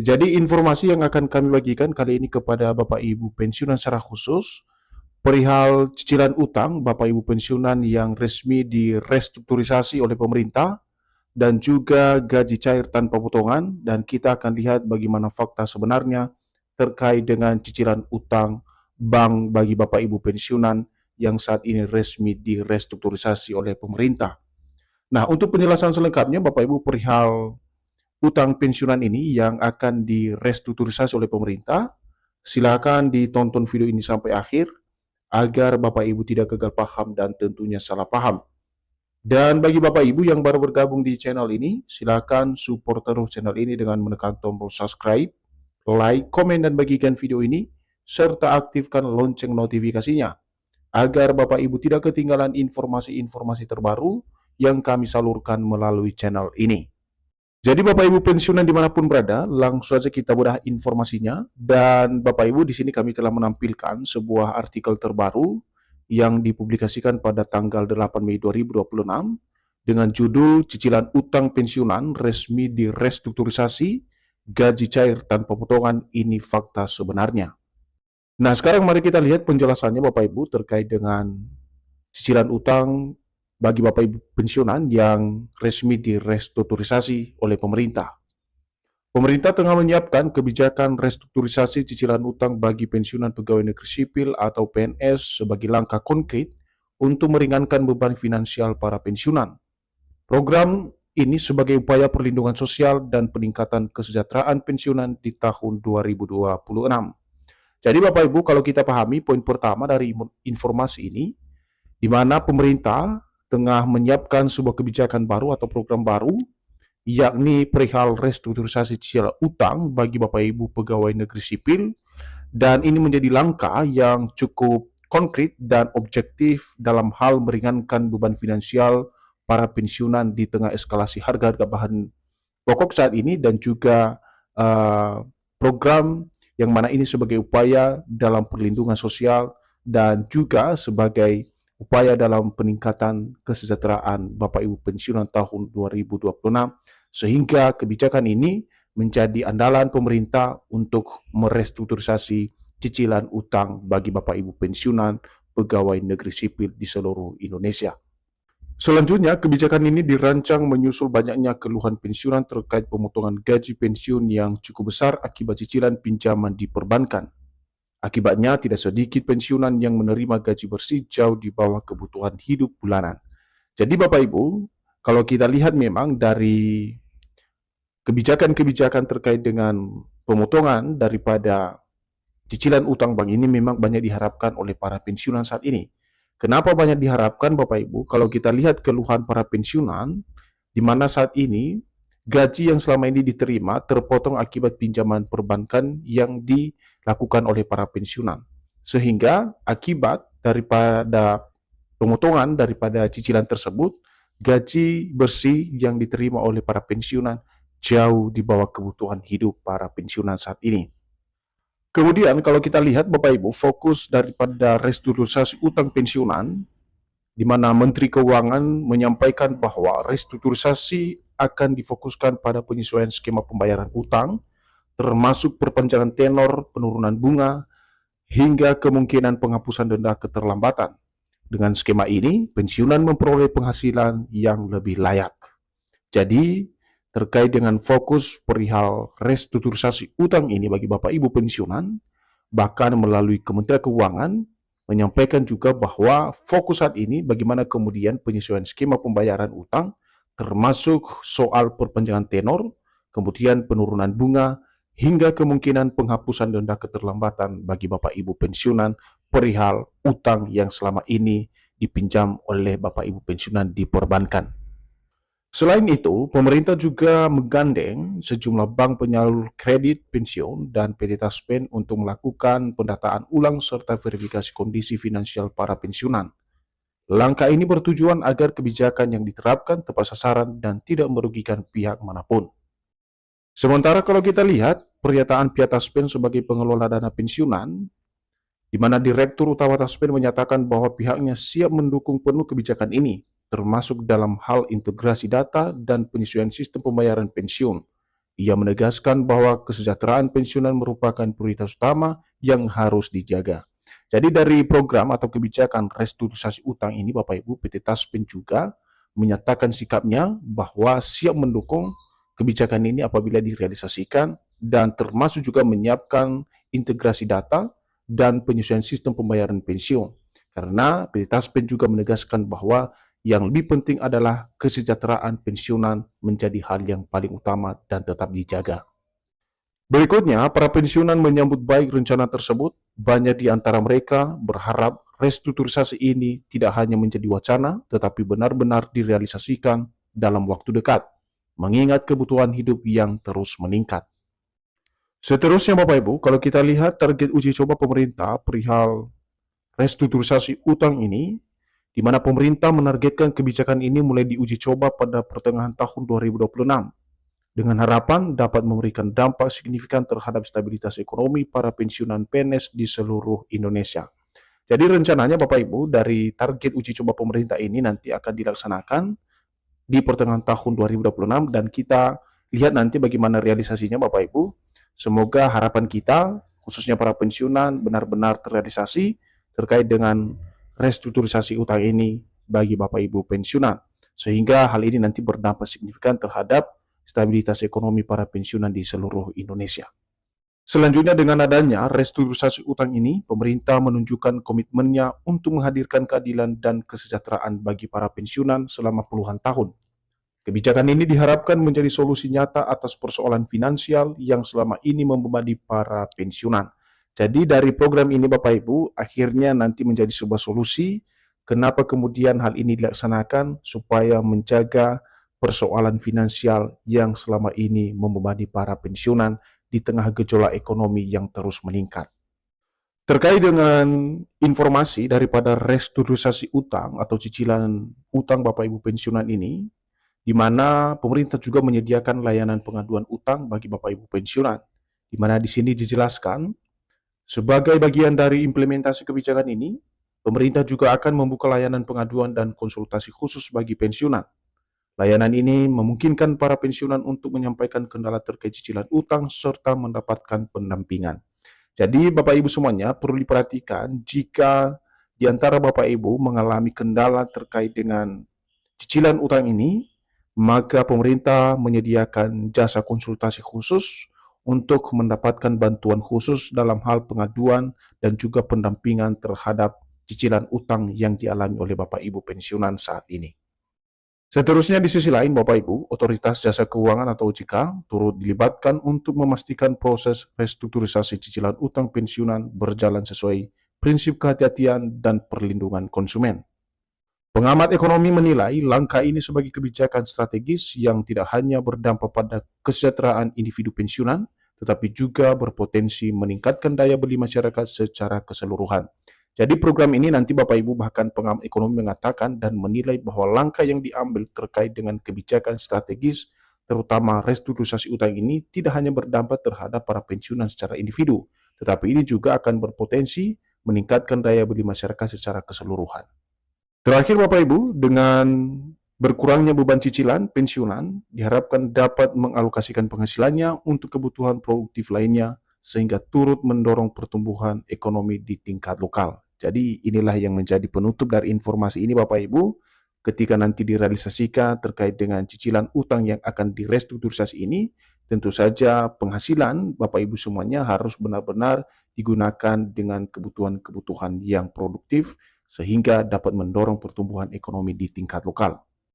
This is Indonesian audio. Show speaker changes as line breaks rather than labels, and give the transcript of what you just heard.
Jadi informasi yang akan kami bagikan kali ini kepada Bapak Ibu pensiunan secara khusus perihal cicilan utang Bapak Ibu pensiunan yang resmi direstrukturisasi oleh pemerintah dan juga gaji cair tanpa potongan, dan kita akan lihat bagaimana fakta sebenarnya terkait dengan cicilan utang bank bagi Bapak Ibu pensiunan yang saat ini resmi direstrukturisasi oleh pemerintah. Nah, untuk penjelasan selengkapnya Bapak Ibu perihal utang pensiunan ini yang akan direstrukturisasi oleh pemerintah, silakan ditonton video ini sampai akhir agar Bapak Ibu tidak gagal paham dan tentunya salah paham. Dan bagi Bapak Ibu yang baru bergabung di channel ini, silakan support terus channel ini dengan menekan tombol subscribe, like, komen, dan bagikan video ini, serta aktifkan lonceng notifikasinya, agar Bapak Ibu tidak ketinggalan informasi-informasi terbaru yang kami salurkan melalui channel ini. Jadi Bapak Ibu pensiunan dimanapun berada, langsung saja kita bedah informasinya. Dan Bapak Ibu di sini kami telah menampilkan sebuah artikel terbaru yang dipublikasikan pada tanggal 8 Mei 2026 dengan judul Cicilan Utang Pensiunan Resmi Direstrukturisasi, Gaji Cair Tanpa Potongan, Ini Fakta Sebenarnya. Nah, sekarang mari kita lihat penjelasannya Bapak Ibu terkait dengan cicilan utang bagi Bapak Ibu pensiunan yang resmi direstrukturisasi oleh pemerintah. Pemerintah tengah menyiapkan kebijakan restrukturisasi cicilan utang bagi pensiunan pegawai negeri sipil atau PNS sebagai langkah konkret untuk meringankan beban finansial para pensiunan. Program ini sebagai upaya perlindungan sosial dan peningkatan kesejahteraan pensiunan di tahun 2026. Jadi Bapak Ibu, kalau kita pahami poin pertama dari informasi ini, di mana pemerintah tengah menyiapkan sebuah kebijakan baru atau program baru, yakni perihal restrukturisasi cicilan utang bagi Bapak Ibu pegawai negeri sipil, dan ini menjadi langkah yang cukup konkret dan objektif dalam hal meringankan beban finansial para pensiunan di tengah eskalasi harga-harga bahan pokok saat ini, dan juga program yang mana ini sebagai upaya dalam perlindungan sosial dan juga sebagai upaya dalam peningkatan kesejahteraan Bapak Ibu pensiunan tahun 2026, sehingga kebijakan ini menjadi andalan pemerintah untuk merestrukturisasi cicilan utang bagi Bapak Ibu pensiunan pegawai negeri sipil di seluruh Indonesia. Selanjutnya, kebijakan ini dirancang menyusul banyaknya keluhan pensiunan terkait pemotongan gaji pensiun yang cukup besar akibat cicilan pinjaman di perbankan. Akibatnya, tidak sedikit pensiunan yang menerima gaji bersih jauh di bawah kebutuhan hidup bulanan. Jadi Bapak Ibu, kalau kita lihat memang dari kebijakan-kebijakan terkait dengan pemotongan daripada cicilan utang bank ini memang banyak diharapkan oleh para pensiunan saat ini. Kenapa banyak diharapkan Bapak Ibu? Kalau kita lihat keluhan para pensiunan, di mana saat ini gaji yang selama ini diterima terpotong akibat pinjaman perbankan yang dilakukan oleh para pensiunan. Sehingga akibat daripada pemotongan daripada cicilan tersebut, gaji bersih yang diterima oleh para pensiunan jauh di bawah kebutuhan hidup para pensiunan saat ini. Kemudian kalau kita lihat Bapak Ibu, fokus daripada restrukturisasi utang pensiunan, di mana Menteri Keuangan menyampaikan bahwa restrukturisasi akan difokuskan pada penyesuaian skema pembayaran utang, termasuk perpanjangan tenor, penurunan bunga, hingga kemungkinan penghapusan denda keterlambatan. Dengan skema ini, pensiunan memperoleh penghasilan yang lebih layak. Jadi, terkait dengan fokus perihal restrukturisasi utang ini bagi Bapak Ibu pensiunan, bahkan melalui Kementerian Keuangan menyampaikan juga bahwa fokus saat ini bagaimana kemudian penyesuaian skema pembayaran utang, termasuk soal perpanjangan tenor, kemudian penurunan bunga, hingga kemungkinan penghapusan denda keterlambatan bagi Bapak Ibu pensiunan perihal utang yang selama ini dipinjam oleh Bapak Ibu pensiunan di perbankan. Selain itu, pemerintah juga menggandeng sejumlah bank penyalur kredit pensiun dan PT Taspen untuk melakukan pendataan ulang serta verifikasi kondisi finansial para pensiunan. Langkah ini bertujuan agar kebijakan yang diterapkan tepat sasaran dan tidak merugikan pihak manapun. Sementara kalau kita lihat pernyataan pihak Taspen sebagai pengelola dana pensiunan, di mana Direktur Utama Taspen menyatakan bahwa pihaknya siap mendukung penuh kebijakan ini, termasuk dalam hal integrasi data dan penyesuaian sistem pembayaran pensiun. Ia menegaskan bahwa kesejahteraan pensiunan merupakan prioritas utama yang harus dijaga. Jadi dari program atau kebijakan restrukturisasi utang ini, Bapak Ibu, PT Taspen juga menyatakan sikapnya bahwa siap mendukung kebijakan ini apabila direalisasikan dan termasuk juga menyiapkan integrasi data dan penyesuaian sistem pembayaran pensiun. Karena PT Taspen juga menegaskan bahwa yang lebih penting adalah kesejahteraan pensiunan menjadi hal yang paling utama dan tetap dijaga. Berikutnya, para pensiunan menyambut baik rencana tersebut. Banyak di antara mereka berharap restrukturisasi ini tidak hanya menjadi wacana, tetapi benar-benar direalisasikan dalam waktu dekat, mengingat kebutuhan hidup yang terus meningkat. Seterusnya Bapak Ibu, kalau kita lihat target uji coba pemerintah perihal restrukturisasi utang ini, di mana pemerintah menargetkan kebijakan ini mulai diuji coba pada pertengahan tahun 2026, dengan harapan dapat memberikan dampak signifikan terhadap stabilitas ekonomi para pensiunan PNS di seluruh Indonesia. Jadi rencananya Bapak Ibu, dari target uji coba pemerintah ini nanti akan dilaksanakan di pertengahan tahun 2026 dan kita lihat nanti bagaimana realisasinya Bapak Ibu. Semoga harapan kita, khususnya para pensiunan, benar-benar terrealisasi terkait dengan restrukturisasi utang ini bagi Bapak Ibu pensiunan. Sehingga hal ini nanti berdampak signifikan terhadap stabilitas ekonomi para pensiunan di seluruh Indonesia. Selanjutnya dengan adanya restrukturisasi utang ini, pemerintah menunjukkan komitmennya untuk menghadirkan keadilan dan kesejahteraan bagi para pensiunan selama puluhan tahun. Kebijakan ini diharapkan menjadi solusi nyata atas persoalan finansial yang selama ini membebani para pensiunan. Jadi dari program ini Bapak Ibu, akhirnya nanti menjadi sebuah solusi kenapa kemudian hal ini dilaksanakan supaya menjaga persoalan finansial yang selama ini membebani para pensiunan di tengah gejolak ekonomi yang terus meningkat. Terkait dengan informasi daripada restrukturisasi utang atau cicilan utang Bapak Ibu pensiunan ini, di mana pemerintah juga menyediakan layanan pengaduan utang bagi Bapak Ibu pensiunan, di mana di sini dijelaskan sebagai bagian dari implementasi kebijakan ini, pemerintah juga akan membuka layanan pengaduan dan konsultasi khusus bagi pensiunan. Layanan ini memungkinkan para pensiunan untuk menyampaikan kendala terkait cicilan utang serta mendapatkan pendampingan. Jadi Bapak Ibu semuanya perlu diperhatikan jika di antara Bapak Ibu mengalami kendala terkait dengan cicilan utang ini, maka pemerintah menyediakan jasa konsultasi khusus untuk mendapatkan bantuan khusus dalam hal pengaduan dan juga pendampingan terhadap cicilan utang yang dialami oleh Bapak Ibu pensiunan saat ini. Seterusnya di sisi lain Bapak Ibu, Otoritas Jasa Keuangan atau OJK turut dilibatkan untuk memastikan proses restrukturisasi cicilan utang pensiunan berjalan sesuai prinsip kehati-hatian dan perlindungan konsumen. Pengamat ekonomi menilai langkah ini sebagai kebijakan strategis yang tidak hanya berdampak pada kesejahteraan individu pensiunan, tetapi juga berpotensi meningkatkan daya beli masyarakat secara keseluruhan. Jadi program ini nanti Bapak Ibu bahkan pengamat ekonomi mengatakan dan menilai bahwa langkah yang diambil terkait dengan kebijakan strategis, terutama restrukturisasi utang ini tidak hanya berdampak terhadap para pensiunan secara individu, tetapi ini juga akan berpotensi meningkatkan daya beli masyarakat secara keseluruhan. Terakhir Bapak Ibu, dengan berkurangnya beban cicilan pensiunan, diharapkan dapat mengalokasikan penghasilannya untuk kebutuhan produktif lainnya, sehingga turut mendorong pertumbuhan ekonomi di tingkat lokal. Jadi inilah yang menjadi penutup dari informasi ini Bapak Ibu, ketika nanti direalisasikan terkait dengan cicilan utang yang akan direstrukturisasi ini, tentu saja penghasilan Bapak Ibu semuanya harus benar-benar digunakan dengan kebutuhan-kebutuhan yang produktif, sehingga dapat mendorong pertumbuhan ekonomi di tingkat lokal.